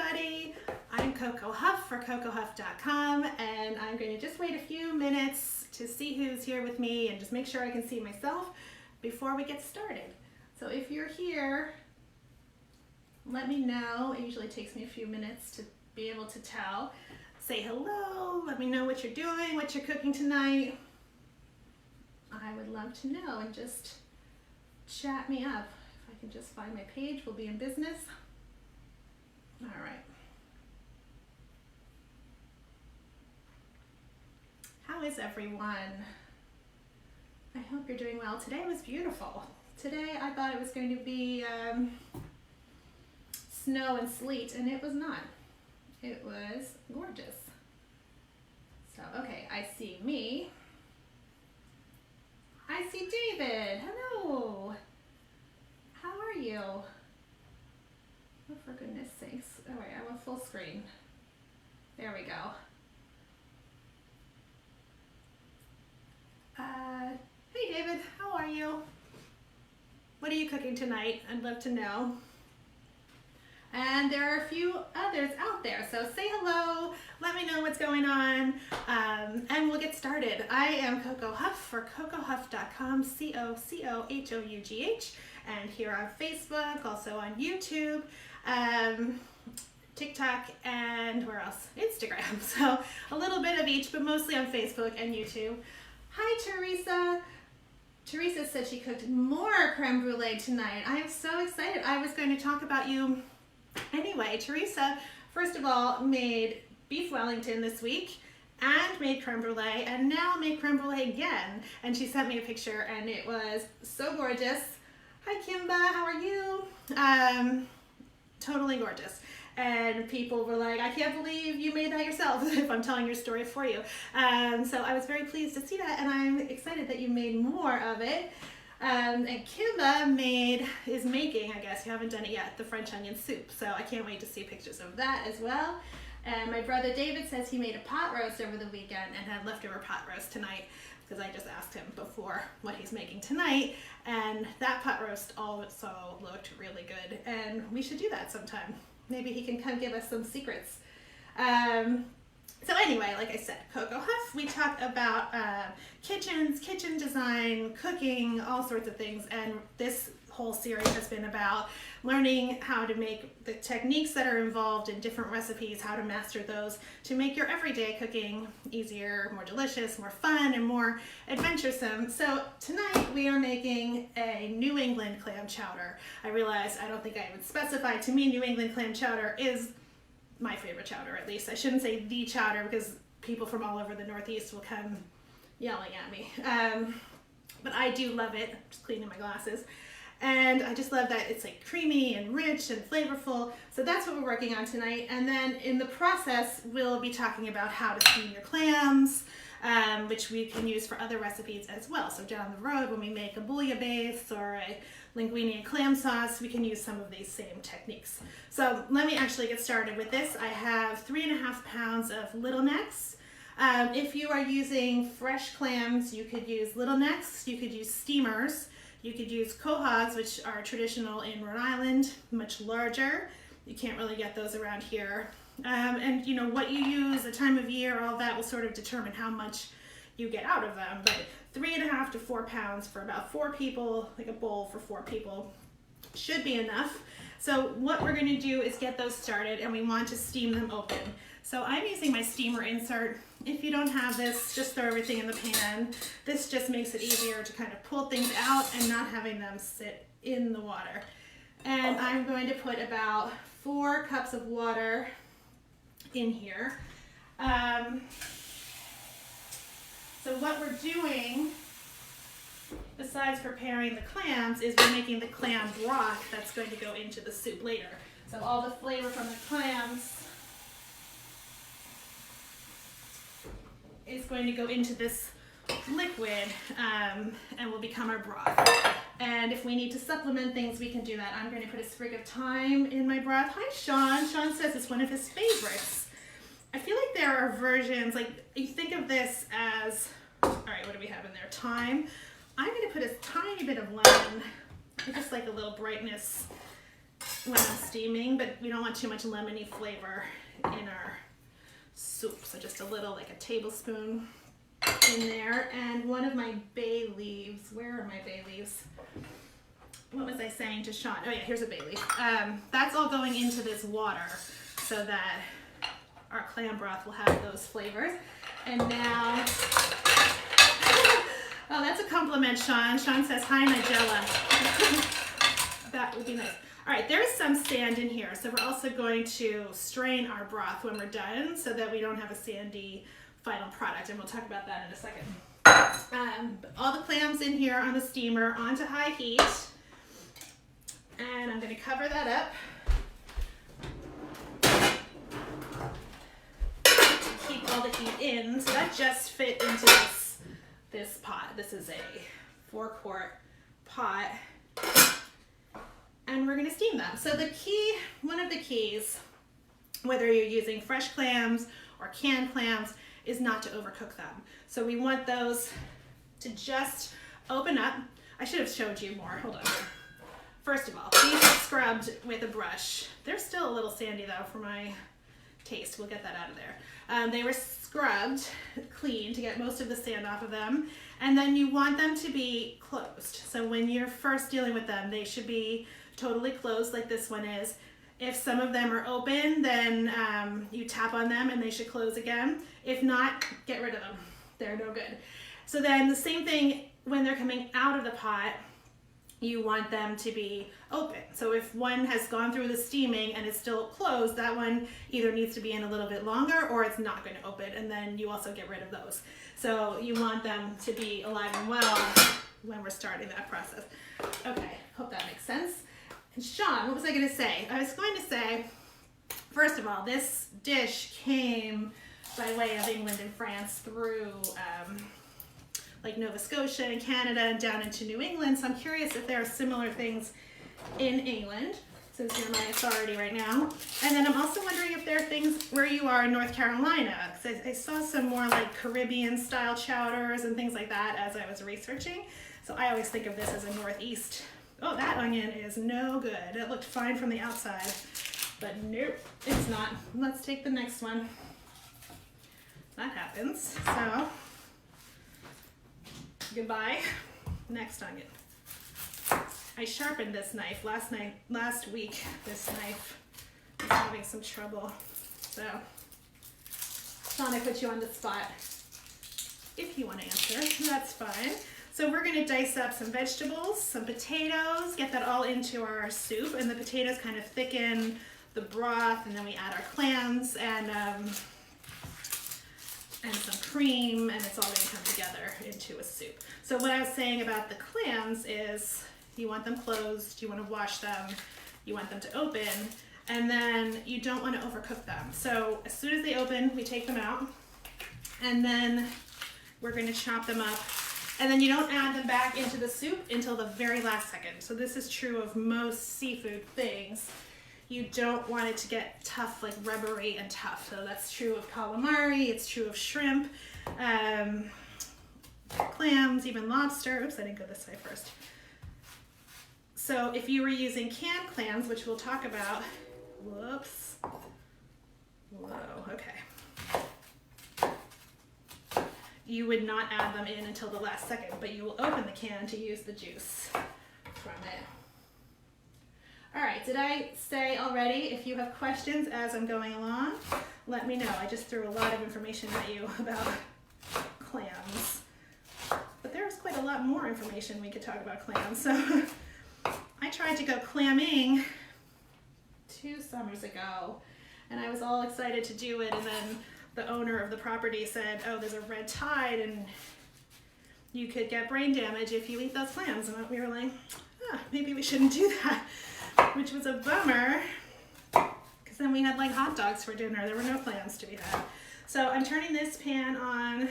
everybody. I'm Coco Huff for cocohuff.com, and I'm going to just wait a few minutes to see who's here with me and just make sure I can see myself before we get started. So if you're here, let me know. It usually takes me a few minutes to be able to tell. Say hello, let me know what you're doing, what you're cooking tonight. I would love to know, and just chat me up. If I can just find my page, we'll be in business. All right. How is everyone? I hope you're doing well. Today was beautiful. Today I thought it was going to be snow and sleet, and it was not. It was gorgeous. So, okay, I see me. I see David. Hello. How are you? Oh, for goodness sakes. All right, I want full screen. There we go. Hey David, how are you? What are you cooking tonight? I'd love to know. And there are a few others out there, so say hello, let me know what's going on, and we'll get started. I am Coco Huff for cocohuff.com, C-O-C-O-H-O-U-G-H, and here on Facebook, also on YouTube, TikTok, and where else? Instagram. So a little bit of each, but mostly on Facebook and YouTube. Hi, Teresa. Teresa said she cooked more creme brulee tonight. I am so excited. I was going to talk about you anyway. Teresa, first of all, made beef Wellington this week and made creme brulee, and now made creme brulee again. And she sent me a picture, and it was so gorgeous. Hi, Kimba. How are you? Totally gorgeous. And people were like, I can't believe you made that yourself, if I'm telling your story for you. So I was very pleased to see that, and I'm excited that you made more of it. And Kimba is making, I guess you haven't done it yet, the French onion soup. So I can't wait to see pictures of that as well. And my brother David says he made a pot roast over the weekend and had leftover pot roast tonight, because I just asked him before what he's making tonight. And that pot roast also looked really good, and we should do that sometime. Maybe he can come give us some secrets. So anyway, like I said, Coco Huff, we talk about kitchens, kitchen design, cooking, all sorts of things. And this whole series has been about learning how to make the techniques that are involved in different recipes, how to master those to make your everyday cooking easier, more delicious, more fun, and more adventuresome. So tonight we are making a New England clam chowder. I realized I don't think I would specify. To me, New England clam chowder is my favorite chowder, at least. I shouldn't say the chowder, because people from all over the Northeast will come yelling at me. But I do love it. I'm just cleaning my glasses. And I just love that it's like creamy and rich and flavorful. So that's what we're working on tonight. And then in the process, we'll be talking about how to steam your clams, which we can use for other recipes as well. So down the road, when we make a bouillabaisse or a linguine and clam sauce, we can use some of these same techniques. So let me actually get started with this. I have 3.5 pounds of littlenecks. If you are using fresh clams, you could use littlenecks, you could use steamers, you could use quahogs, which are traditional in Rhode Island, much larger. You can't really get those around here. And you know, what you use, the time of year, all that will sort of determine how much you get out of them. But 3.5 to 4 pounds for about 4 people, like a bowl for 4 people, should be enough. So what we're going to do is get those started, and we want to steam them open. So I'm using my steamer insert. If you don't have this, just throw everything in the pan. This just makes it easier to kind of pull things out and not having them sit in the water. And I'm going to put about 4 cups of water in here. So what we're doing, besides preparing the clams, is we're making the clam broth that's going to go into the soup later. So all the flavor from the clams is going to go into this liquid and will become our broth. And if we need to supplement things, we can do that. I'm going to put a sprig of thyme in my broth. Hi, Sean. Sean says it's one of his favorites. I feel like there are versions, like you think of this as, all right, what do we have in there? Thyme. I'm going to put a tiny bit of lemon, just like a little brightness when I'm steaming, but we don't want too much lemony flavor in our soup. So just a little, like a tablespoon in there. And one of my bay leaves. Where are my bay leaves? What was I saying to Sean? Oh yeah, here's a bay leaf. That's all going into this water so that our clam broth will have those flavors. And now, oh, that's a compliment, Sean. Sean says, hi, Nigella. That would be nice. All right, there's some sand in here, so we're also going to strain our broth when we're done so that we don't have a sandy final product, and we'll talk about that in a second. All the clams in here on the steamer onto high heat, and I'm going to cover that up. Keep all the heat in, so that just fit into this pot. This is a 4-quart pot. And we're going to steam them. So the key, one of the keys, whether you're using fresh clams or canned clams, is not to overcook them. So we want those to just open up. I should have showed you more. Hold on. First of all, these are scrubbed with a brush. They're still a little sandy though for my taste. We'll get that out of there. They were scrubbed clean to get most of the sand off of them. And then you want them to be closed. So when you're first dealing with them, they should be totally closed like this one is. If some of them are open, then you tap on them and they should close again. If not, get rid of them. They're no good. So then the same thing when they're coming out of the pot, you want them to be open. So if one has gone through the steaming and is still closed, that one either needs to be in a little bit longer or it's not going to open, and then you also get rid of those. So you want them to be alive and well when we're starting that process. Okay, hope that makes sense. And Sean, what was I going to say? I was going to say, first of all, this dish came by way of England and France through like Nova Scotia and Canada and down into New England. So I'm curious if there are similar things in England, since you're my authority right now. And then I'm also wondering if there are things where you are in North Carolina, because I saw some more like Caribbean style chowders and things like that as I was researching. So I always think of this as a Northeast. Oh, that onion is no good. It looked fine from the outside, but nope, it's not. Let's take the next one. That happens. So, goodbye. Next onion. I sharpened this knife last week. This knife is having some trouble. So, Sean, I put you on the spot. If you want to answer, that's fine. So we're going to dice up some vegetables, some potatoes, get that all into our soup, and the potatoes kind of thicken the broth, and then we add our clams and some cream, and it's all going to come together into a soup. So what I was saying about the clams is you want them closed, you want to wash them, you want them to open, and then you don't want to overcook them. So as soon as they open, we take them out, and then we're going to chop them up. And then you don't add them back into the soup until the very last second. So this is true of most seafood things. You don't want it to get tough, like rubbery and tough. So that's true of calamari, it's true of shrimp, clams, even lobster. Oops, I didn't go this way first. So if you were using canned clams, which we'll talk about, whoops, whoa, okay. You would not add them in until the last second, but you will open the can to use the juice from it. All right, did I say already, if you have questions as I'm going along, let me know. I just threw a lot of information at you about clams, but there's quite a lot more information we could talk about clams. So I tried to go clamming 2 summers ago, and I was all excited to do it, and then the owner of the property said, oh, there's a red tide and you could get brain damage if you eat those clams. And we were like, maybe we shouldn't do that, which was a bummer, because then we had like hot dogs for dinner. There were no clams to be had. So I'm turning this pan on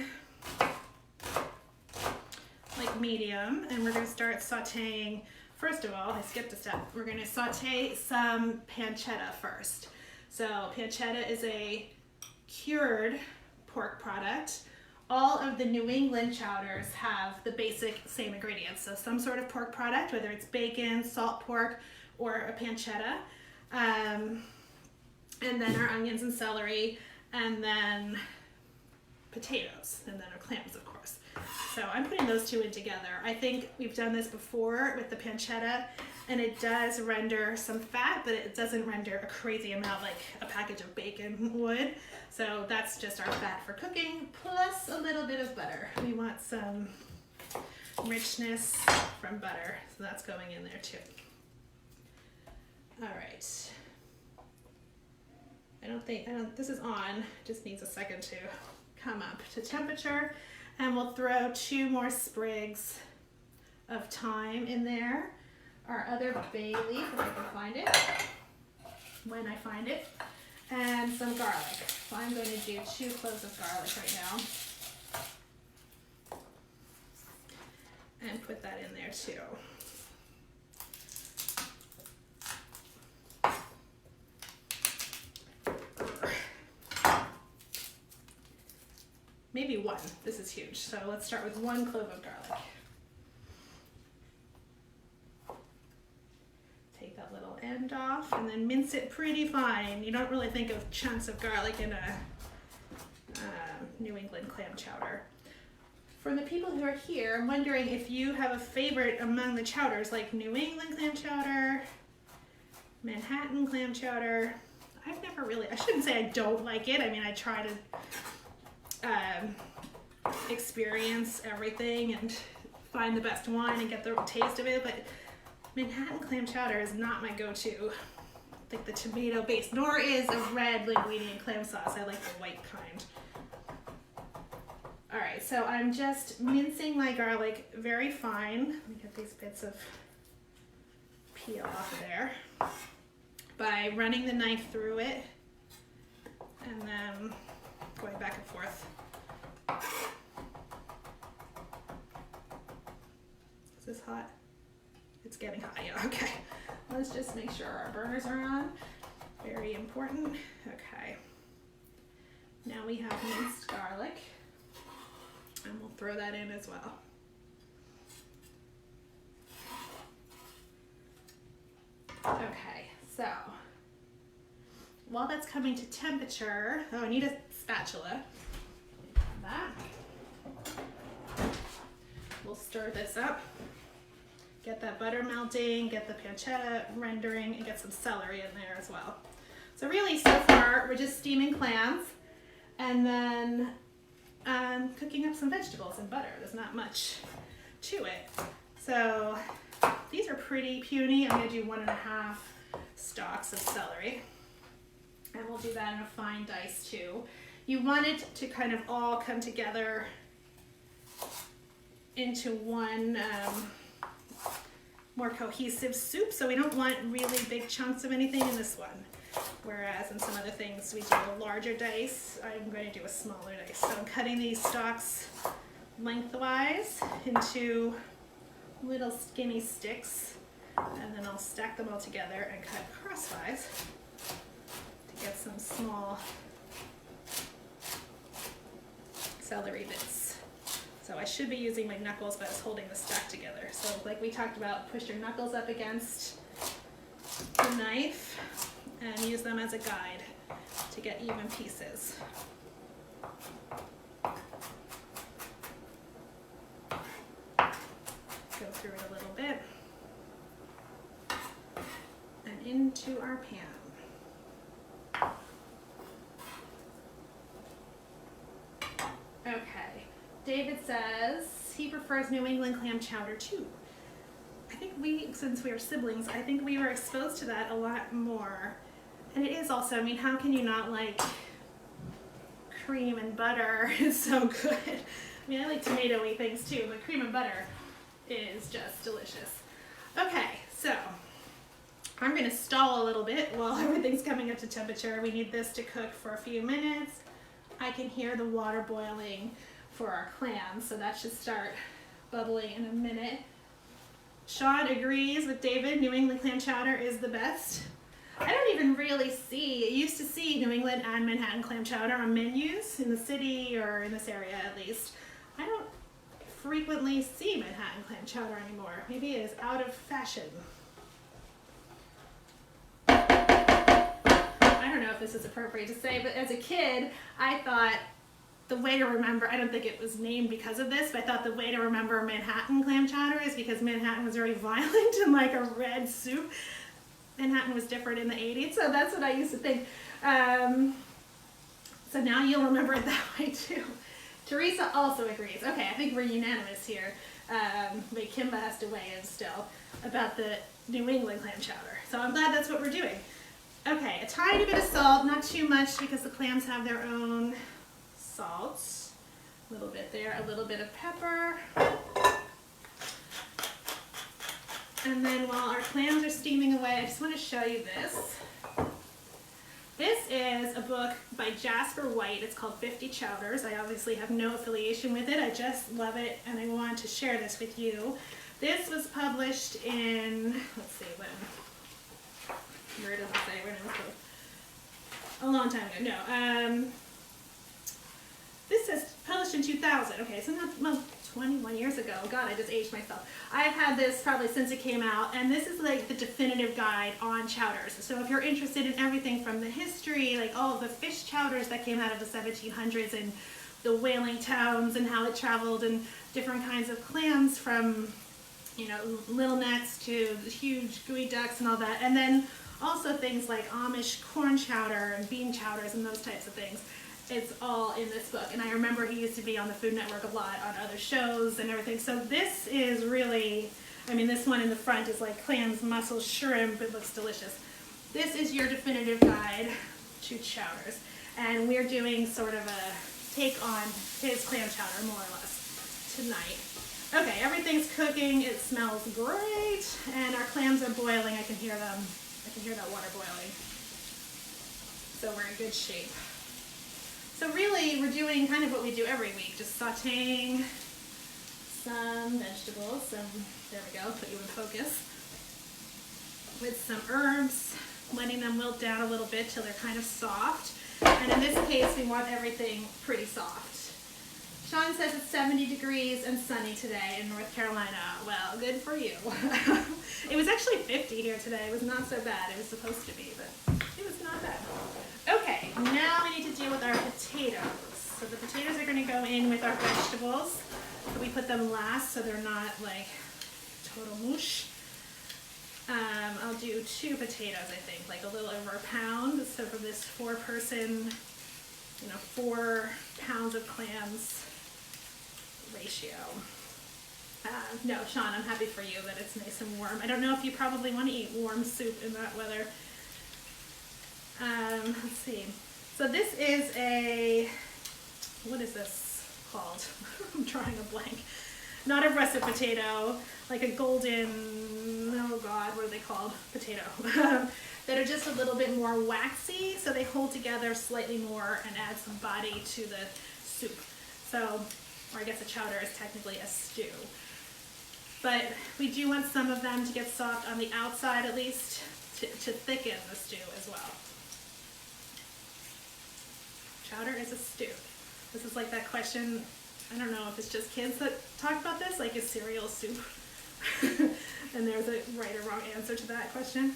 like medium, and we're going to start sauteing. First of all, I skipped a step. We're going to saute some pancetta first. So pancetta is a cured pork product. All of the New England chowders have the basic same ingredients. So some sort of pork product, whether it's bacon, salt pork, or a pancetta. And then our onions and celery, and then potatoes, and then our clams, of course. So I'm putting those two in together. I think we've done this before with the pancetta, and it does render some fat, but it doesn't render a crazy amount like a package of bacon would. So that's just our fat for cooking, plus a little bit of butter. We want some richness from butter, so that's going in there too. All right. This is on, just needs a second to come up to temperature. And we'll throw 2 more sprigs of thyme in there. Our other bay leaf, if I can find it, when I find it. And some garlic. So I'm going to do 2 cloves of garlic right now. And put that in there too. Maybe 1. This is huge. So let's start with 1 clove of garlic. Take that little end off and then mince it pretty fine. You don't really think of chunks of garlic in a New England clam chowder. For the people who are here, I'm wondering if you have a favorite among the chowders, like New England clam chowder, Manhattan clam chowder. I've never really, I shouldn't say I don't like it. I mean, I try to experience everything and find the best one and get the taste of it, but Manhattan clam chowder is not my go-to. Like the tomato base, nor is a red linguine and clam sauce. I like the white kind. All right, so I'm just mincing my garlic very fine. Let me get these bits of peel off of there by running the knife through it and then going back and forth. Is this hot? It's getting hot, yeah, okay. Let's just make sure our burners are on. Very important. Okay. Now we have minced garlic, and we'll throw that in as well. Okay, so while that's coming to temperature, oh, I need a spatula. That. We'll stir this up, get that butter melting, get the pancetta rendering, and get some celery in there as well. So really, so far, we're just steaming clams and then cooking up some vegetables and butter. There's not much to it. So these are pretty puny. I'm gonna do 1.5 stalks of celery. And we'll do that in a fine dice too. You want it to kind of all come together into one more cohesive soup, so we don't want really big chunks of anything in this one. Whereas in some other things we do a larger dice, I'm going to do a smaller dice. So I'm cutting these stalks lengthwise into little skinny sticks, and then I'll stack them all together and cut crosswise to get some small celery bits. So I should be using my knuckles, but I was holding the stack together. So like we talked about, push your knuckles up against the knife and use them as a guide to get even pieces. Go through it a little bit and into our pan. Okay, David says he prefers New England clam chowder too. I think since we are siblings, I think we were exposed to that a lot more. And it is also, I mean, how can you not like cream and butter? Is so good. I mean, I like tomatoey things too, but cream and butter is just delicious. Okay, so I'm gonna stall a little bit while everything's coming up to temperature. We need this to cook for a few minutes. I can hear the water boiling for our clams, so that should start bubbling in a minute. Sean agrees with David, New England clam chowder is the best. I don't even really used to see New England and Manhattan clam chowder on menus in the city or in this area at least. I don't frequently see Manhattan clam chowder anymore. Maybe it is out of fashion. this is appropriate to say, but as a kid, I thought the way to remember, I don't think it was named because of this, but I thought the way to remember Manhattan clam chowder is because Manhattan was very violent and like a red soup. Manhattan was different in the 80s, so that's what I used to think. So now you'll remember it that way too. Teresa also agrees. Okay, I think we're unanimous here. But Kimba has to weigh in still about the New England clam chowder. So I'm glad that's what we're doing. Okay, a tiny bit of salt, not too much because the clams have their own salt. A little bit there, a little bit of pepper. And then while our clams are steaming away, I just want to show you this. This is a book by Jasper White. It's called 50 Chowders. I obviously have no affiliation with it. I just love it and I want to share this with you. This was published in, let's see when, where does it say when it was published? A long time ago, no. This says published in 2000. Okay, so not, well, 21 years ago. God, I just aged myself. I've had this probably since it came out, and this is like the definitive guide on chowders. So if you're interested in everything from the history, like all of the fish chowders that came out of the 1700s and the whaling towns and how it traveled and different kinds of clams from, you know, littlenecks to the huge gooey ducks and all that. And then also things like Amish corn chowder and bean chowders and those types of things. It's all in this book, and I remember he used to be on the Food Network a lot on other shows and everything. So this is really, I mean, this one in the front is like clams, mussels, shrimp. It looks delicious. This is your definitive guide to chowders, and we're doing sort of a take on his clam chowder, more or less, tonight. Okay, everything's cooking. It smells great, and our clams are boiling. I can hear them. I can hear that water boiling. So we're in good shape. So really, we're doing kind of what we do every week, just sauteing some vegetables, there we go, put you in focus, with some herbs, letting them wilt down a little bit till they're kind of soft. And in this case, we want everything pretty soft. Sean says it's 70 degrees and sunny today in North Carolina. Well, good for you. It was actually 50 here today. It was not so bad. It was supposed to be, but it was not bad. Okay, now we need to deal with our potatoes. So the potatoes are going to go in with our vegetables. We put them last so they're not like total mush. I'll do 2 potatoes, I think, like a little over a pound. So for this 4-person, 4 pounds of clams ratio. No, Sean, I'm happy for you that it's nice and warm. I don't know if you probably want to eat warm soup in that weather. Let's see. So this is a, what is this called? I'm drawing a blank. Not a russet potato, like a golden, oh God, what are they called? Potato. That are just a little bit more waxy, so they hold together slightly more and add some body to the soup. So, or I guess a chowder is technically a stew. But we do want some of them to get soft on the outside at least to thicken the stew as well. Chowder is a stew. This is like that question, I don't know if it's just kids that talk about this, like is cereal soup? And there's a right or wrong answer to that question.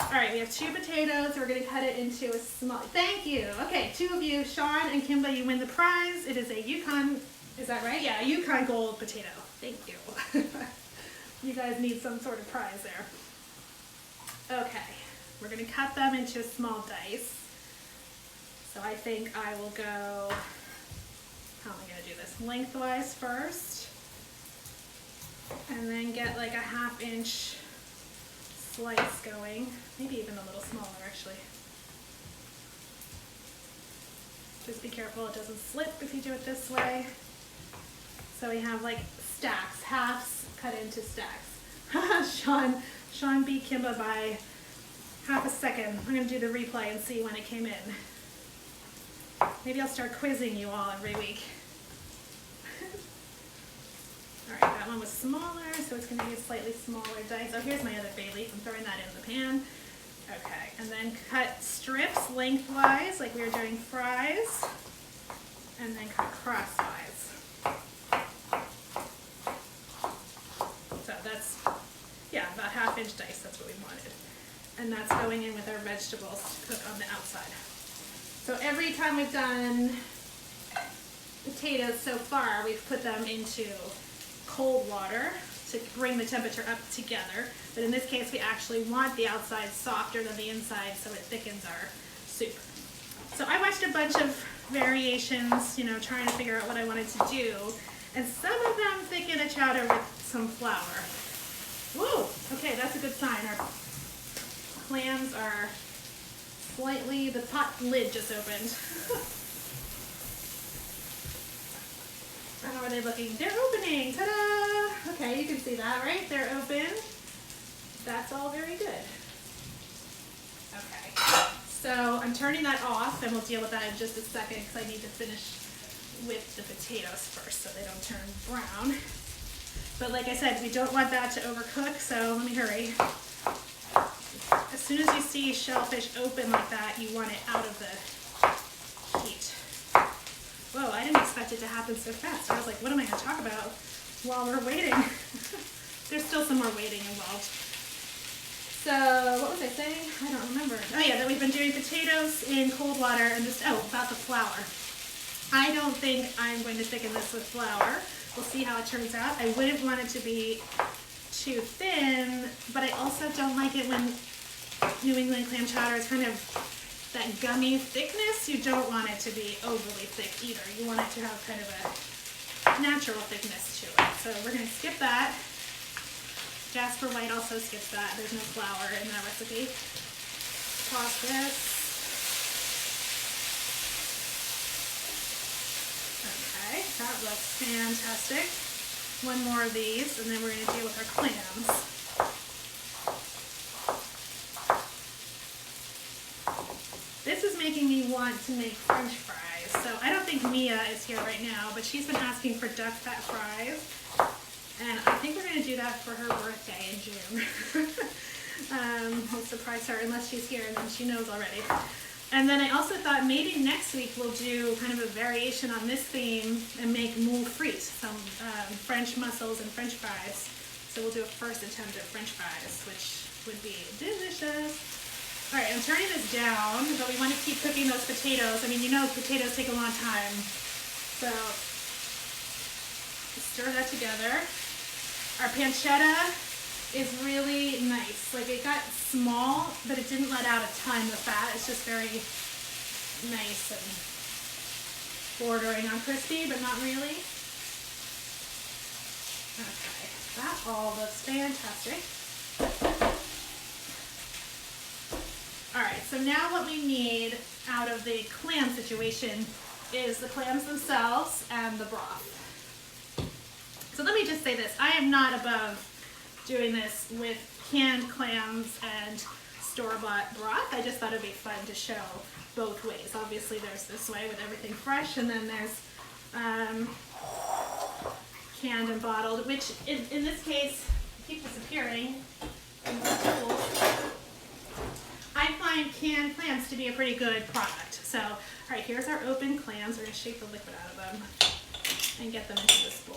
All right, we have 2 potatoes. We're going to cut it into a small, thank you. Okay, 2 of you, Sean and Kimba, you win the prize. It is a Yukon, is that right? Yeah, a Yukon gold potato. Thank you. You guys need some sort of prize there. Okay, we're going to cut them into a small dice. So I think I will go, how am I going to do this? Lengthwise first, and then get like a 1/2 inch slice going, maybe even a little smaller actually. Just be careful it doesn't slip if you do it this way. So we have like stacks, halves cut into stacks. Sean beat Kimba by 1/2 second. I'm going to do the replay and see when it came in. Maybe I'll start quizzing you all every week. All right, that one was smaller, so it's going to be a slightly smaller dice. Oh, here's my other bay leaf. I'm throwing that in the pan. Okay, and then cut strips lengthwise, like we were doing fries, and then cut crosswise. So that's, yeah, about 1/2 inch dice. That's what we wanted. And that's going in with our vegetables to cook on the outside. So every time we've done potatoes so far, we've put them into cold water to bring the temperature up together. But in this case, we actually want the outside softer than the inside, so it thickens our soup. So I watched a bunch of variations, you know, trying to figure out what I wanted to do. And some of them thicken a chowder with some flour. Whoa, okay, that's a good sign. Our clams are slightly, the pot lid just opened. How are they looking? They're opening, ta-da! Okay, you can see that, right? They're open. That's all very good. Okay, so I'm turning that off, and we'll deal with that in just a second because I need to finish with the potatoes first so they don't turn brown. But like I said, we don't want that to overcook, so let me hurry. As soon as you see shellfish open like that, you want it out of the heat. Whoa, I didn't expect it to happen so fast. I was like, what am I going to talk about while we're waiting? There's still some more waiting involved. So, what was I saying? I don't remember. Oh yeah, that we've been doing potatoes in cold water and just, oh, about the flour. I don't think I'm going to thicken this with flour. We'll see how it turns out. I wouldn't want it to be too thin, but I also don't like it when New England clam chowder is kind of that gummy thickness. You don't want it to be overly thick either. You want it to have kind of a natural thickness to it. So we're going to skip that. Jasper White also skips that. There's no flour in that recipe. Toss this. Okay, that looks fantastic. One more of these, and then we're going to deal with our clams. This is making me want to make French fries. So I don't think Mia is here right now, but she's been asking for duck fat fries. And I think we're going to do that for her birthday in June. We'll surprise her unless she's here, and then she knows already. And then I also thought maybe next week we'll do kind of a variation on this theme and make moule frites, some French mussels and French fries. So we'll do a first attempt at French fries, which would be delicious. All right, I'm turning this down, but we want to keep cooking those potatoes. I mean, you know potatoes take a long time. So stir that together. Our pancetta is really nice. Like, it got small, but it didn't let out a ton of fat. It's just very nice and bordering on crispy, but not really. Okay, that all looks fantastic. All right, so now what we need out of the clam situation is the clams themselves and the broth. So let me just say this, I am not above doing this with canned clams and store-bought broth. I just thought it'd be fun to show both ways. Obviously there's this way with everything fresh, and then there's canned and bottled, which in this case keeps disappearing. I find canned clams to be a pretty good product. So, all right, here's our open clams. We're gonna shake the liquid out of them and get them into this bowl.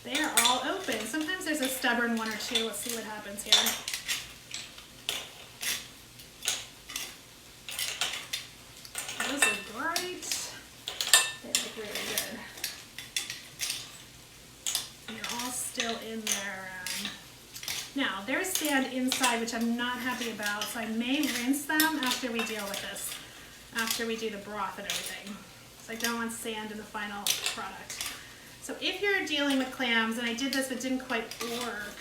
They are all open. Sometimes there's a stubborn one or two. Let's see what happens here. Those are great. They look really good. And you're all still in there. Now, there's sand inside, which I'm not happy about, so I may rinse them after we deal with this, after we do the broth and everything. So I don't want sand in the final product. So if you're dealing with clams, and I did this but didn't quite work,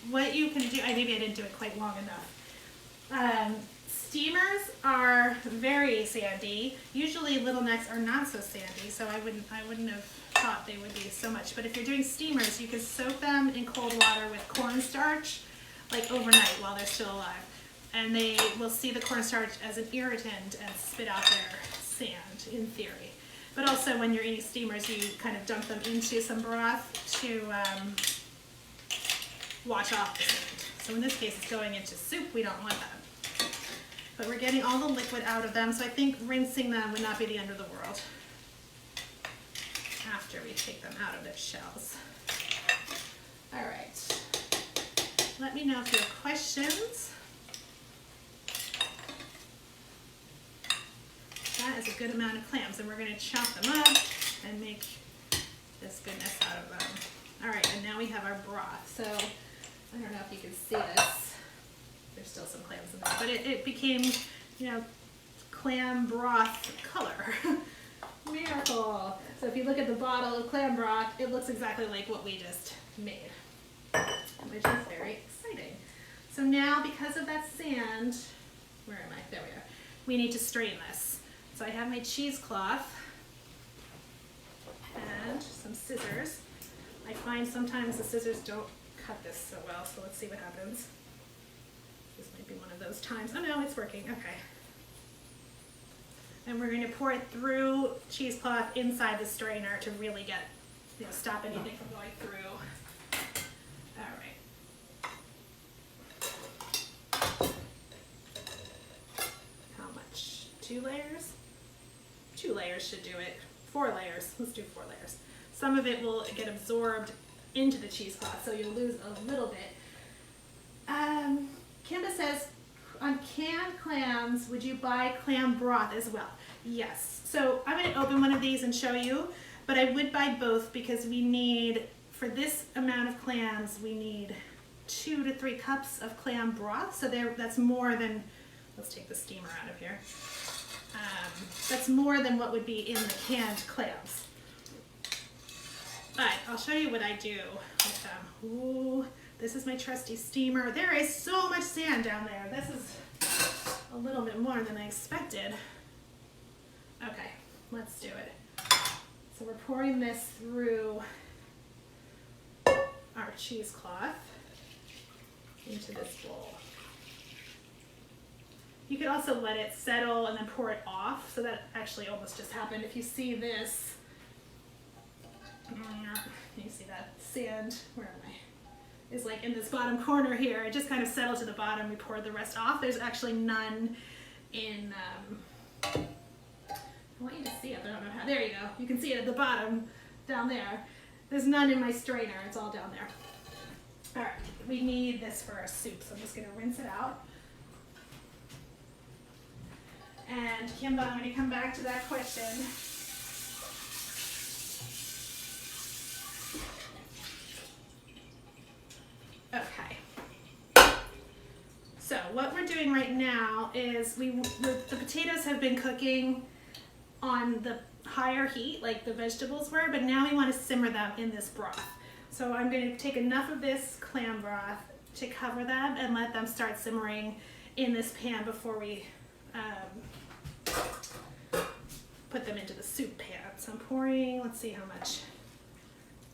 what you can do, maybe I didn't do it quite long enough. Steamers are very sandy. Usually littlelnecks are not so sandy, so I wouldn't have thought they would be so much. But if you're doing steamers, you can soak them in cold water with cornstarch, like overnight while they're still alive. And they will see the cornstarch as an irritant and spit out their sand, in theory. But also when you're eating steamers, you kind of dunk them into some broth to wash off the sand. So in this case, it's going into soup. We don't want that. But we're getting all the liquid out of them, so I think rinsing them would not be the end of the world after we take them out of their shells. All right. Let me know if you have questions. a good amount of clams, and we're going to chop them up and make this goodness out of them. All right, and now we have our broth. So I don't know if you can see this. There's still some clams in there, but it became, you know, clam broth color. Miracle. So if you look at the bottle of clam broth, it looks exactly like what we just made, which is very exciting. So now, because of that sand, where am I? There we are. We need to strain this. So I have my cheesecloth and some scissors. I find sometimes the scissors don't cut this so well, so let's see what happens. This might be one of those times. Oh no, it's working. Okay. And we're going to pour it through cheesecloth inside the strainer to really get, you know, stop anything from going through. All right. How much? 2 layers? 2 layers should do it. 4 layers. Let's do 4 layers. Some of it will get absorbed into the cheesecloth, so you'll lose a little bit. Kimba says, on canned clams, would you buy clam broth as well? Yes. So I'm going to open one of these and show you, but I would buy both because we need, for this amount of clams, we need 2 to 3 cups of clam broth. So that's more than, let's take the steamer out of here. That's more than what would be in the canned clams. But I'll show you what I do with them. Ooh, this is my trusty steamer. There is so much sand down there. This is a little bit more than I expected. Okay, let's do it. So we're pouring this through our cheesecloth into this bowl. You could also let it settle and then pour it off. So that actually almost just happened. If you see this, you see that sand, where am I? Is like in this bottom corner here. It just kind of settled to the bottom. We poured the rest off. There's actually none in, I want you to see it, but I don't know how. There you go. You can see it at the bottom down there. There's none in my strainer. It's all down there. All right, we need this for our soup, so I'm just going to rinse it out. And Kimba, I'm going to come back to that question. Okay. So what we're doing right now is the potatoes have been cooking on the higher heat like the vegetables were, but now we want to simmer them in this broth. So I'm going to take enough of this clam broth to cover them and let them start simmering in this pan before we put them into the soup pan. So I'm pouring, let's see how much.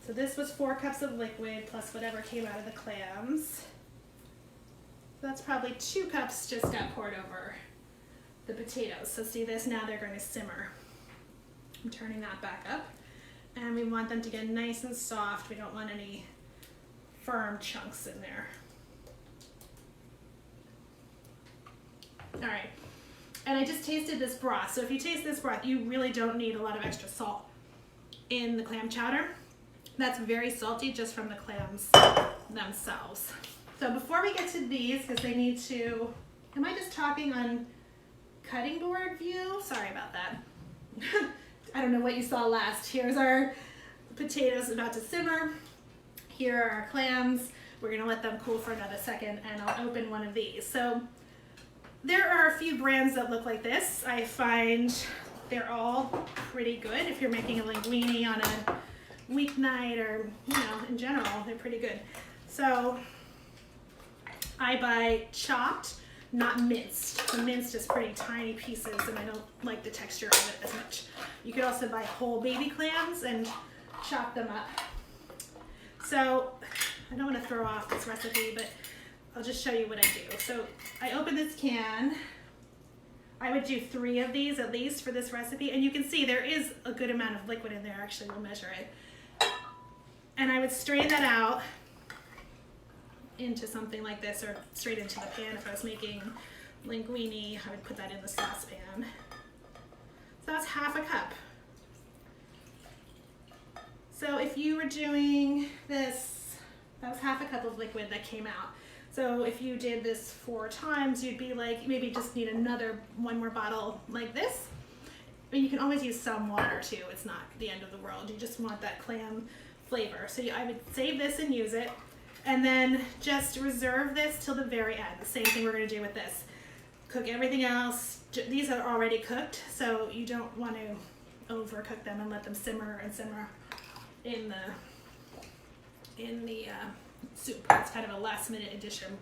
So this was 4 cups of liquid plus whatever came out of the clams. So that's probably 2 cups just got poured over the potatoes. So see this, now they're going to simmer. I'm turning that back up. And we want them to get nice and soft. We don't want any firm chunks in there. All right. And I just tasted this broth. So if you taste this broth, you really don't need a lot of extra salt in the clam chowder. That's very salty just from the clams themselves. So before we get to these, because they need to, am I just talking on cutting board view? Sorry about that. I don't know what you saw last. Here's our potatoes about to simmer. Here are our clams. We're gonna let them cool for another second and I'll open one of these. So there are a few brands that look like this. I find they're all pretty good. If you're making a linguine on a weeknight or, you know, in general, they're pretty good. So I buy chopped, not minced. The minced is pretty tiny pieces and I don't like the texture of it as much. You could also buy whole baby clams and chop them up. So I don't want to throw off this recipe, but I'll just show you what I do. So I open this can. I would do 3 of these at least for this recipe, and you can see there is a good amount of liquid in there. Actually, we'll measure it. And I would strain that out into something like this, or straight into the pan. If I was making linguine, I would put that in the saucepan. So that's half a cup. So if you were doing this, that was half a cup of liquid that came out. So if you did this 4 times, you'd be like, maybe just need one more bottle like this. But you can always use some water too. It's not the end of the world. You just want that clam flavor. So I would save this and use it. And then just reserve this till the very end. The same thing we're going to do with this. Cook everything else. These are already cooked, so you don't want to overcook them and let them simmer and simmer in the soup. It's kind of a last minute addition.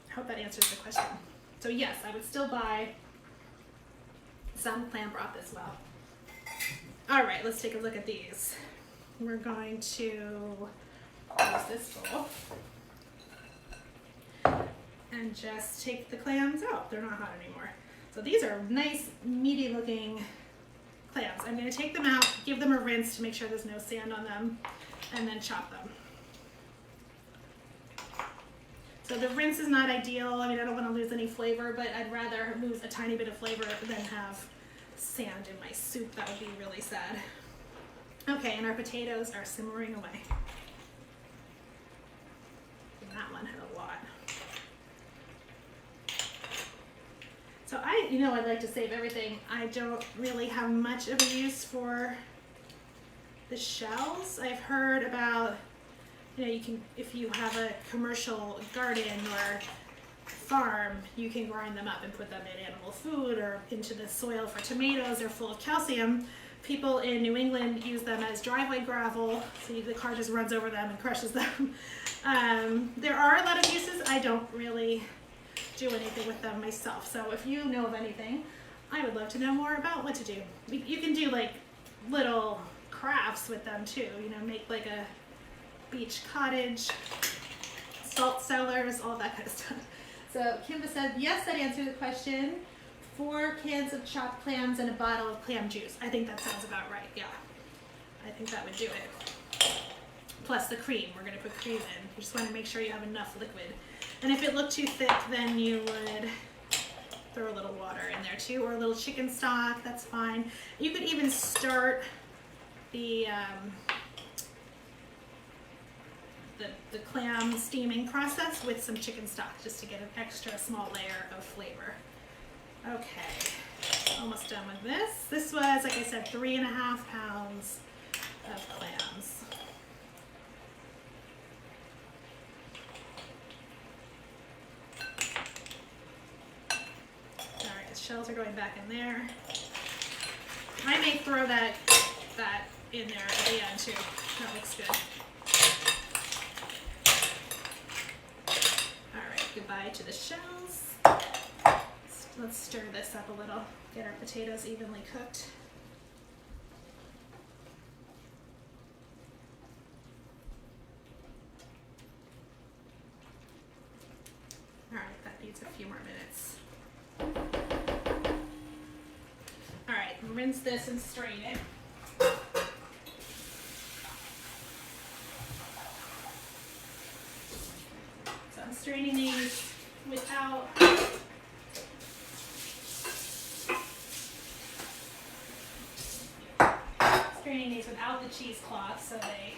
I hope that answers the question. So yes, I would still buy some clam broth as well. All right, let's take a look at these. We're going to use this bowl and just take the clams out. They're not hot anymore. So these are nice, meaty looking clams. I'm going to take them out, give them a rinse to make sure there's no sand on them, and then chop them. So the rinse is not ideal. I mean, I don't want to lose any flavor, but I'd rather lose a tiny bit of flavor than have sand in my soup. That would be really sad. Okay, and our potatoes are simmering away. And that one had a lot. So I like to save everything. I don't really have much of a use for the shells. I've heard about, you can, if you have a commercial garden or farm, you can grind them up and put them in animal food or into the soil for tomatoes. They're full of calcium. People in New England use them as driveway gravel, so the car just runs over them and crushes them. There are a lot of uses. I don't really do anything with them myself. So if you know of anything, I would love to know more about what to do. You can do like little crafts with them too, make like a beach cottage, salt cellars, all that kind of stuff. So Kimba said, yes, that answered the question. 4 cans of chopped clams and a bottle of clam juice. I think that sounds about right, yeah. I think that would do it. Plus the cream, we're gonna put cream in. You just wanna make sure you have enough liquid. And if it looked too thick, then you would throw a little water in there too, or a little chicken stock, that's fine. You could even start the clam steaming process with some chicken stock, just to get an extra small layer of flavor. Okay, almost done with this. This was, like I said, 3.5 pounds of clams. Shells are going back in there. I may throw that in there at the end too. That looks good. All right, goodbye to the shells. Let's stir this up a little, get our potatoes evenly cooked. All right, that needs a few more minutes. All right, rinse this and strain it. So I'm straining these without the cheesecloth, so they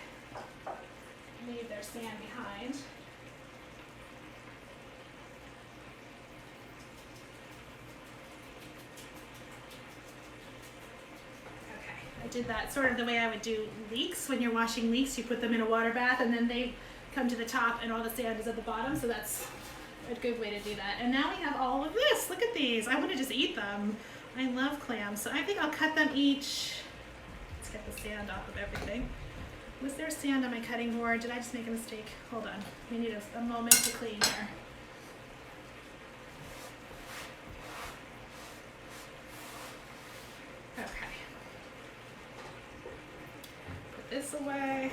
leave their sand behind. I did that sort of the way I would do leeks. When you're washing leeks, you put them in a water bath and then they come to the top and all the sand is at the bottom, so that's a good way to do that. And now we have all of this. Look at these. I want to just eat them. I love clams, so I think I'll cut them each. Let's get the sand off of everything. Was there sand on my cutting board? Did I just make a mistake? Hold on. We need a moment to clean here. Okay. Put this away.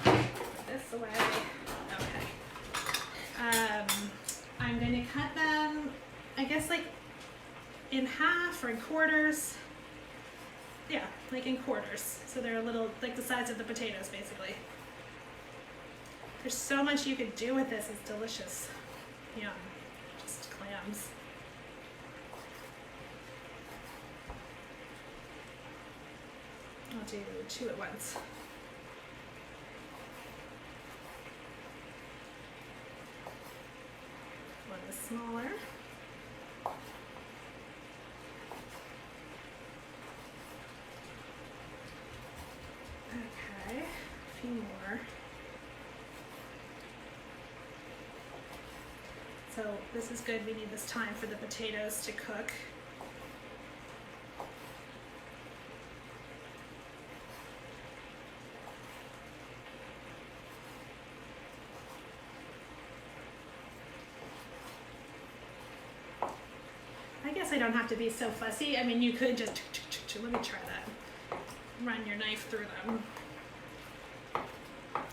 Put this away. Okay. I'm going to cut them, I guess, like in half or in quarters. Yeah, like in quarters. So they're a little, like the size of the potatoes, basically. There's so much you could do with this. It's delicious. Yum. Just clams. I'll do 2 at once. One is smaller. So this is good. We need this time for the potatoes to cook. I guess I don't have to be so fussy. I mean, you could just, let me try that. Run your knife through them.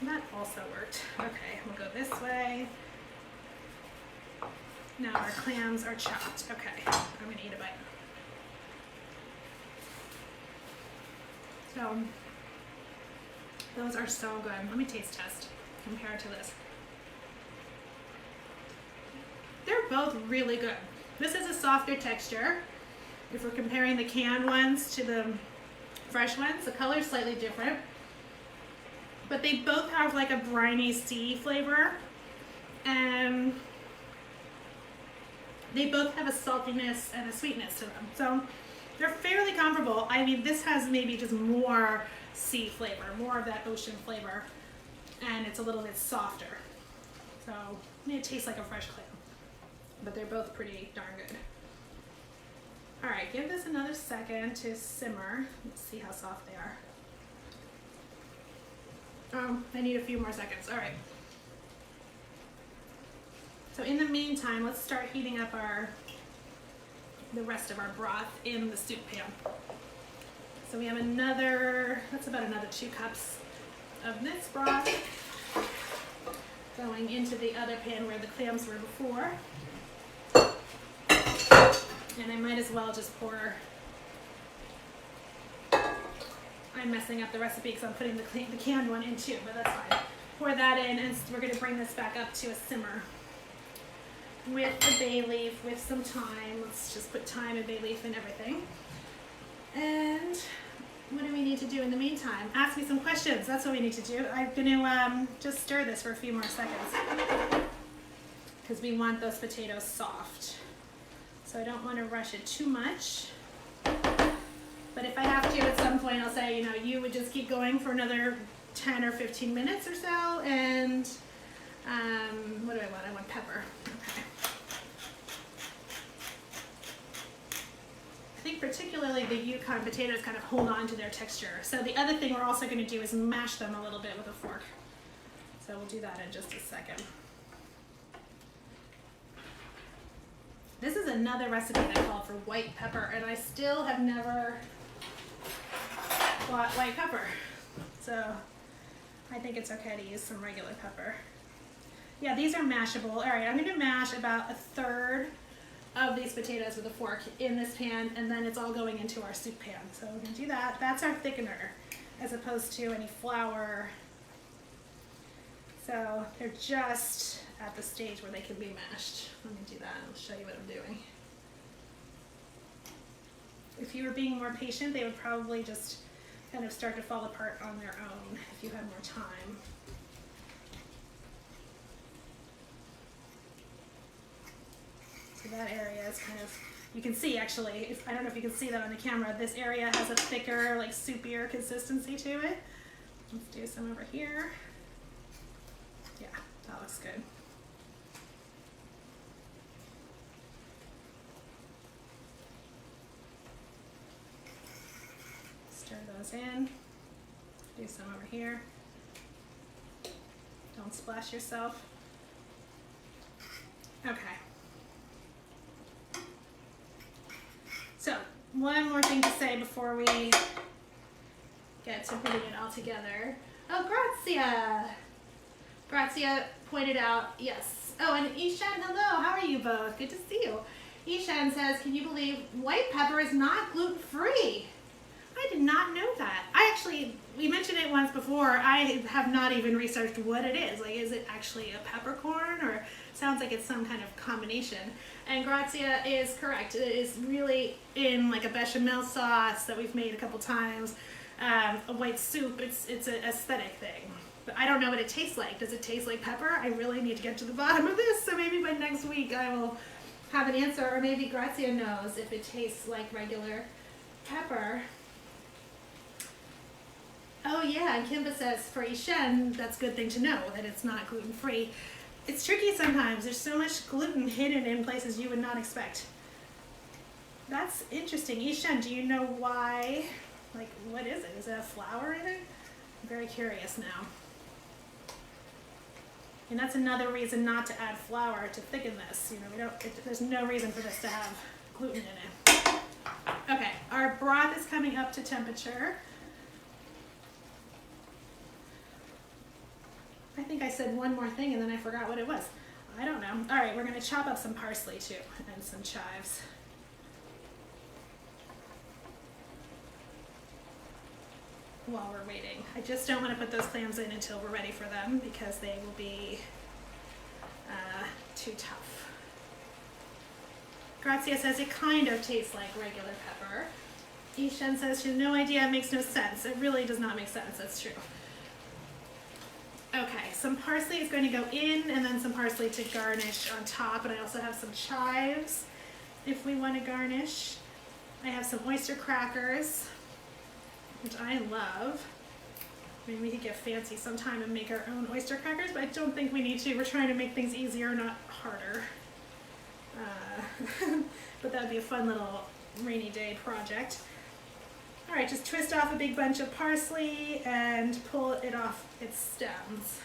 That also worked. Okay, we'll go this way. Now our clams are chopped. Okay, I'm gonna eat a bite. So, those are so good. Let me taste test compared to this. They're both really good. This is a softer texture. If we're comparing the canned ones to the fresh ones, the color is slightly different. But they both have like a briny sea flavor. And they both have a saltiness and a sweetness to them. So they're fairly comparable. I mean, this has maybe just more sea flavor, more of that ocean flavor. And it's a little bit softer. So I mean, it tastes like a fresh clam. But they're both pretty darn good. All right, give this another second to simmer. Let's see how soft they are. Oh, I need a few more seconds. All right. So in the meantime, let's start heating up the rest of our broth in the soup pan. So we have that's about another 2 cups of this broth going into the other pan where the clams were before. And I might as well just pour, I'm messing up the recipe because I'm putting the canned one in too, but that's fine. Pour that in, and we're going to bring this back up to a simmer with the bay leaf, with some thyme. Let's just put thyme and bay leaf and everything. And what do we need to do in the meantime? Ask me some questions. That's what we need to do. I'm going to just stir this for a few more seconds because we want those potatoes soft. So I don't want to rush it too much. But if I have to at some point, I'll say, you know, you would just keep going for another 10 or 15 minutes or so. And what do I want? I want pepper. Okay. I think particularly the Yukon potatoes kind of hold on to their texture. So the other thing we're also going to do is mash them a little bit with a fork. So we'll do that in just a second. This is another recipe that called for white pepper, and I still have never bought white pepper. So I think it's okay to use some regular pepper. Yeah, these are mashable. All right, I'm gonna mash about 1/3 of these potatoes with a fork in this pan, and then it's all going into our soup pan. So we're gonna do that. That's our thickener, as opposed to any flour. So they're just at the stage where they can be mashed. Let me do that. I'll show you what I'm doing. If you were being more patient, they would probably just kind of start to fall apart on their own if you had more time. So that area is kind of, you can see actually, I don't know if you can see that on the camera, this area has a thicker, like soupier consistency to it. Let's do some over here. Yeah, that looks good. Stir those in. Do some over here. Don't splash yourself. Okay. So, one more thing to say before we get to putting it all together. Oh, Grazia! Grazia pointed out, yes. Oh, and Ishan, hello, how are you both? Good to see you. Ishan says, can you believe white pepper is not gluten-free? I did not know that. We mentioned it once before. I have not even researched what it is. Like, is it actually a peppercorn, or sounds like it's some kind of combination? And Grazia is correct. It is really in like a bechamel sauce that we've made a couple times. A white soup, it's an aesthetic thing. But I don't know what it tastes like. Does it taste like pepper? I really need to get to the bottom of this, so maybe by next week I will have an answer, or maybe Grazia knows if it tastes like regular pepper. Oh yeah, and Kimba says for Ishen, that's a good thing to know, that it's not gluten-free. it's tricky sometimes. There's so much gluten hidden in places you would not expect. That's interesting. Ishan, do you know why? Like, what is it? Is it a flour in it? I'm very curious now. And that's another reason not to add flour to thicken this. You know, there's no reason for this to have gluten in it. Okay, our broth is coming up to temperature. I think I said one more thing and then I forgot what it was. I don't know. All right, we're going to chop up some parsley too and some chives. While we're waiting. I just don't want to put those clams in until we're ready for them because they will be too tough. Grazia says it kind of tastes like regular pepper. Ishan says she has no idea, it makes no sense. It really does not make sense, that's true. Okay, some parsley is going to go in and then some parsley to garnish on top, and I also have some chives if we want to garnish. I have some oyster crackers, which I love. Maybe we could get fancy sometime and make our own oyster crackers, but I don't think we need to. We're trying to make things easier, not harder. But that would be a fun little rainy day project. All right, just twist off a big bunch of parsley and pull it off its stems.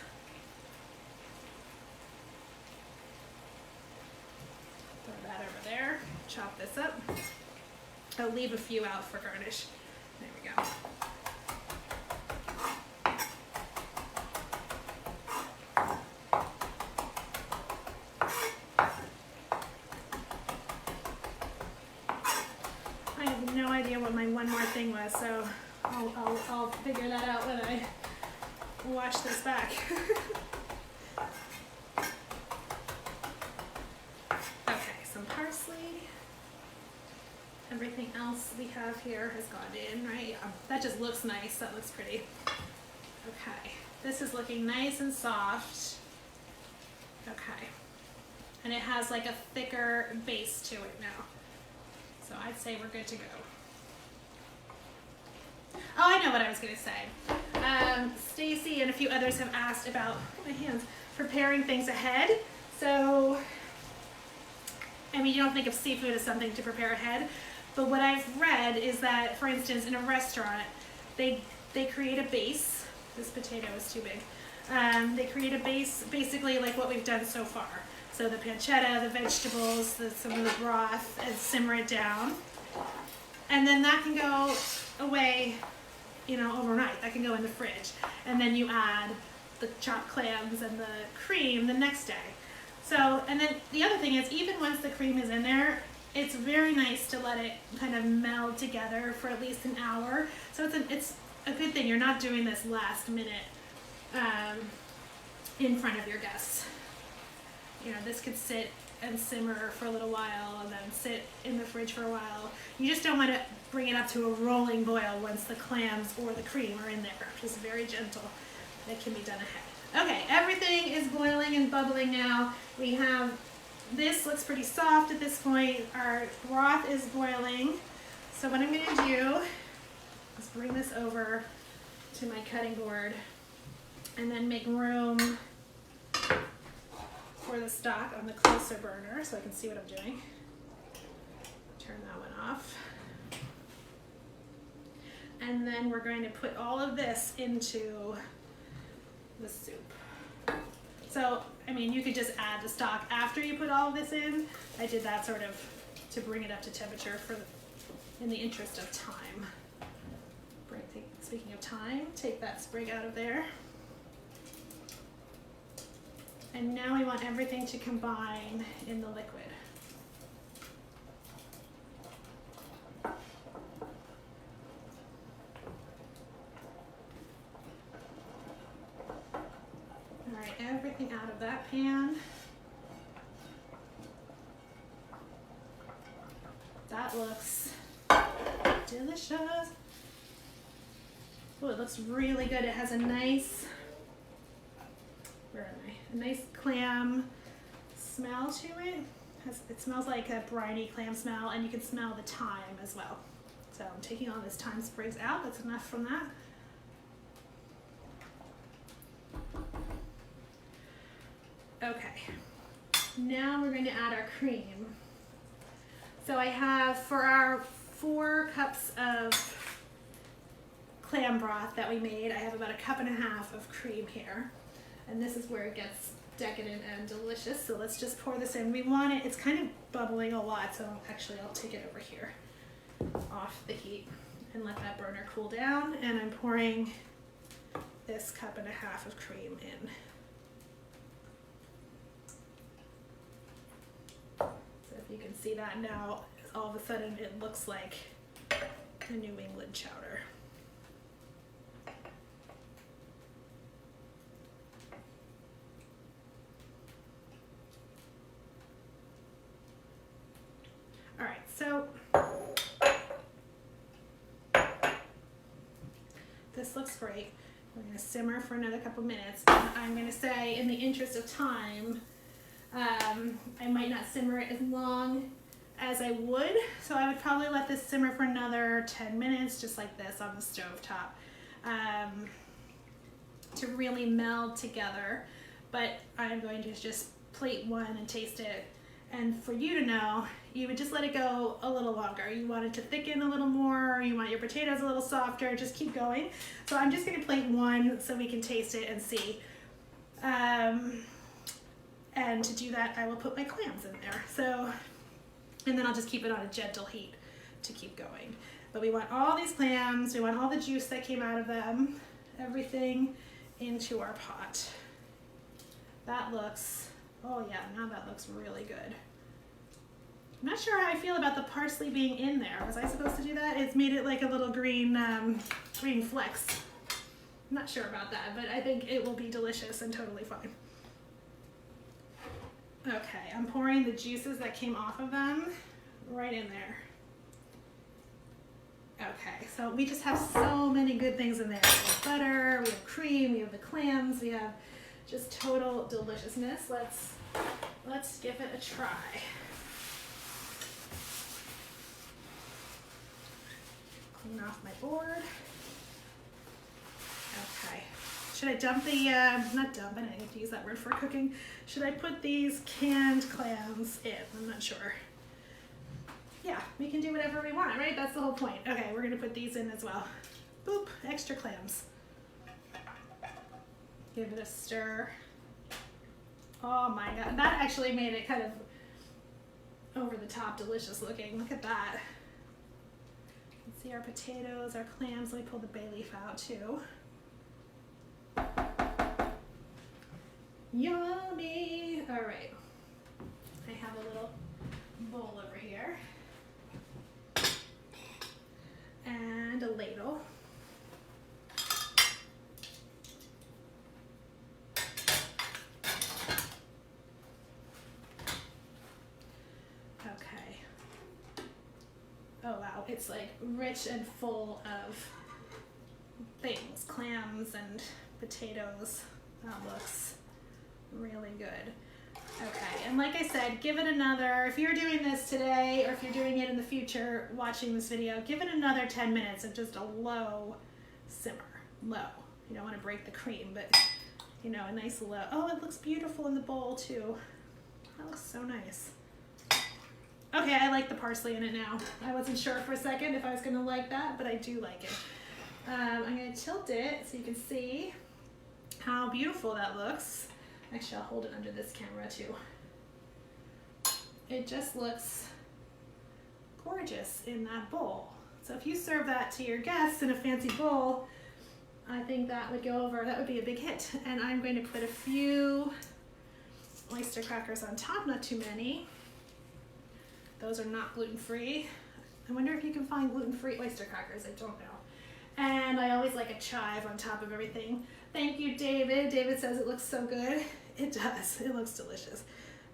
Throw that over there, chop this up. I'll leave a few out for garnish. There we go. I have no idea what my one more thing was, so I'll figure that out when I watch this back. Okay, some parsley. Everything else we have here has gone in, right? Yeah, that just looks nice. That looks pretty. Okay, this is looking nice and soft. Okay, and it has like a thicker base to it now. So I'd say we're good to go. Oh, I know what I was going to say. Stacy and a few others have asked about my hands preparing things ahead. So, I mean, you don't think of seafood as something to prepare ahead, but what I've read is that, for instance, in a restaurant, they create a base. This potato is too big. They create a base, basically like what we've done so far. So the pancetta, the vegetables, some of the broth, and simmer it down. And then that can go away, you know, overnight. That can go in the fridge. And then you add the chopped clams and the cream the next day. So, and then the other thing is, even once the cream is in there, it's very nice to let it kind of meld together for at least an hour. So it's a good thing you're not doing this last minute in front of your guests. You know, this could sit and simmer for a little while and then sit in the fridge for a while. You just don't want to bring it up to a rolling boil once the clams or the cream are in there. Just very gentle. It can be done ahead. Okay, everything is boiling and bubbling now. We have, this looks pretty soft at this point. Our broth is boiling. So what I'm going to do is bring this over to my cutting board and then make room for the stock on the closer burner so I can see what I'm doing. Turn that one off. And then we're going to put all of this into the soup. So, I mean, you could just add the stock after you put all of this in. I did that sort of to bring it up to temperature in the interest of time. Speaking of time, take that sprig out of there. And now we want everything to combine in the liquid. All right, everything out of that pan. That looks delicious. Oh, it looks really good. It has a nice, where am I? A nice clam smell to it. It smells like a briny clam smell, and you can smell the thyme as well. So I'm taking all this thyme sprigs out. That's enough from that. Okay. Now we're going to add our cream. So I have, for our 4 cups of clam broth that we made, I have about 1.5 cups of cream here. And this is where it gets decadent and delicious. So let's just pour this in. We want it, it's kind of bubbling a lot, so actually I'll take it over here off the heat and let that burner cool down. And I'm pouring this 1.5 cups of cream in. So if you can see that now, all of a sudden it looks like a New England chowder. All right, so this looks great. We're going to simmer for another couple minutes. And I'm going to say, in the interest of time, I might not simmer it as long as I would, so I would probably let this simmer for another 10 minutes, just like this on the stove top, to really meld together. But I'm going to just plate one and taste it. And for you to know, you would just let it go a little longer. You want it to thicken a little more, you want your potatoes a little softer, just keep going. So I'm just gonna plate one so we can taste it and see. And to do that, I will put my clams in there. So, and then I'll just keep it on a gentle heat to keep going. But we want all these clams, we want all the juice that came out of them, everything into our pot. That looks, oh yeah, now that looks really good. I'm not sure how I feel about the parsley being in there. Was I supposed to do that? It's made it like a little green, green flecks. I'm not sure about that, but I think it will be delicious and totally fine. Okay, I'm pouring the juices that came off of them right in there. Okay, so we just have so many good things in there. We have butter, we have cream, we have the clams, we have just total deliciousness. Let's give it a try. Clean off my board. Okay. Should I dump the, not dump, I don't need to use that word for cooking. Should I put these canned clams in? I'm not sure. Yeah, we can do whatever we want, right? That's the whole point. Okay, we're gonna put these in as well. Boop, extra clams. Give it a stir. Oh my God, that actually made it kind of over the top delicious looking. Look at that. You can see our potatoes, our clams. Let me pull the bay leaf out too. Yummy. All right, I have a little bowl over here and a ladle. Okay. Oh wow, it's like rich and full of things, clams and potatoes. That looks really good. Okay, and like I said, give it another, if you're doing this today or if you're doing it in the future, watching this video, give it another 10 minutes of just a low simmer, low. You don't want to break the cream, but you know, a nice low. Oh, it looks beautiful in the bowl too. That looks so nice. Okay, I like the parsley in it now. I wasn't sure for a second if I was gonna like that, but I do like it. I'm gonna tilt it so you can see how beautiful that looks. Actually, I'll hold it under this camera too. It just looks gorgeous in that bowl. So if you serve that to your guests in a fancy bowl, I think that would go over, that would be a big hit. And I'm going to put a few oyster crackers on top, not too many. Those are not gluten-free. I wonder if you can find gluten-free oyster crackers, I don't know. And I always like a chive on top of everything. Thank you, David. David says it looks so good. It does, it looks delicious.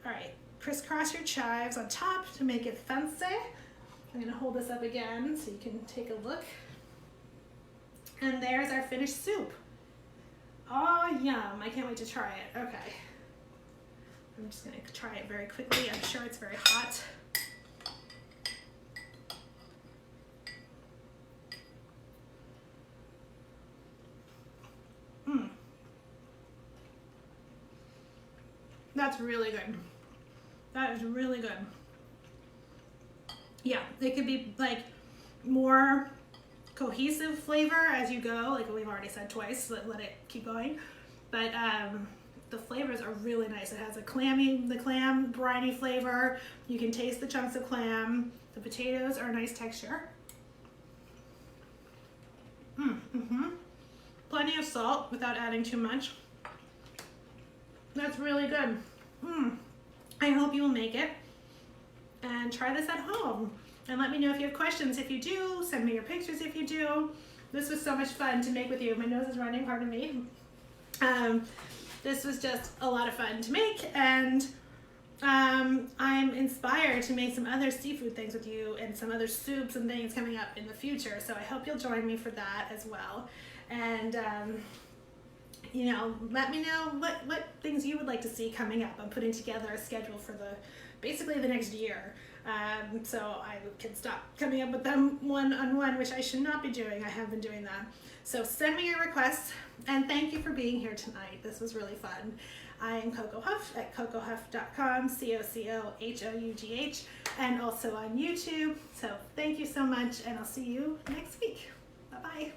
All right, crisscross your chives on top to make it fancy. I'm gonna hold this up again so you can take a look. And there's our finished soup. Oh, yum, I can't wait to try it. Okay, I'm just gonna try it very quickly. I'm sure it's very hot. That's really good. That is really good. Yeah, it could be like more cohesive flavor as you go, like we've already said twice, let it keep going. But the flavors are really nice. It has the clam briny flavor. You can taste the chunks of clam. The potatoes are a nice texture. Plenty of salt without adding too much. That's really good. I hope you will make it and try this at home. And let me know if you have questions. If you do, send me your pictures if you do. This was so much fun to make with you. My nose is running, pardon me. This was just a lot of fun to make, and I'm inspired to make some other seafood things with you and some other soups and things coming up in the future. So I hope you'll join me for that as well. And you know, let me know what things you would like to see coming up. I'm putting together a schedule for basically the next year. So I can stop coming up with them one-on-one, which I should not be doing. I have been doing that. So send me your requests, and thank you for being here tonight. This was really fun. I am Coco Huff at cocohuff.com, COCOHOUGH, and also on YouTube. So thank you so much, and I'll see you next week. Bye-bye.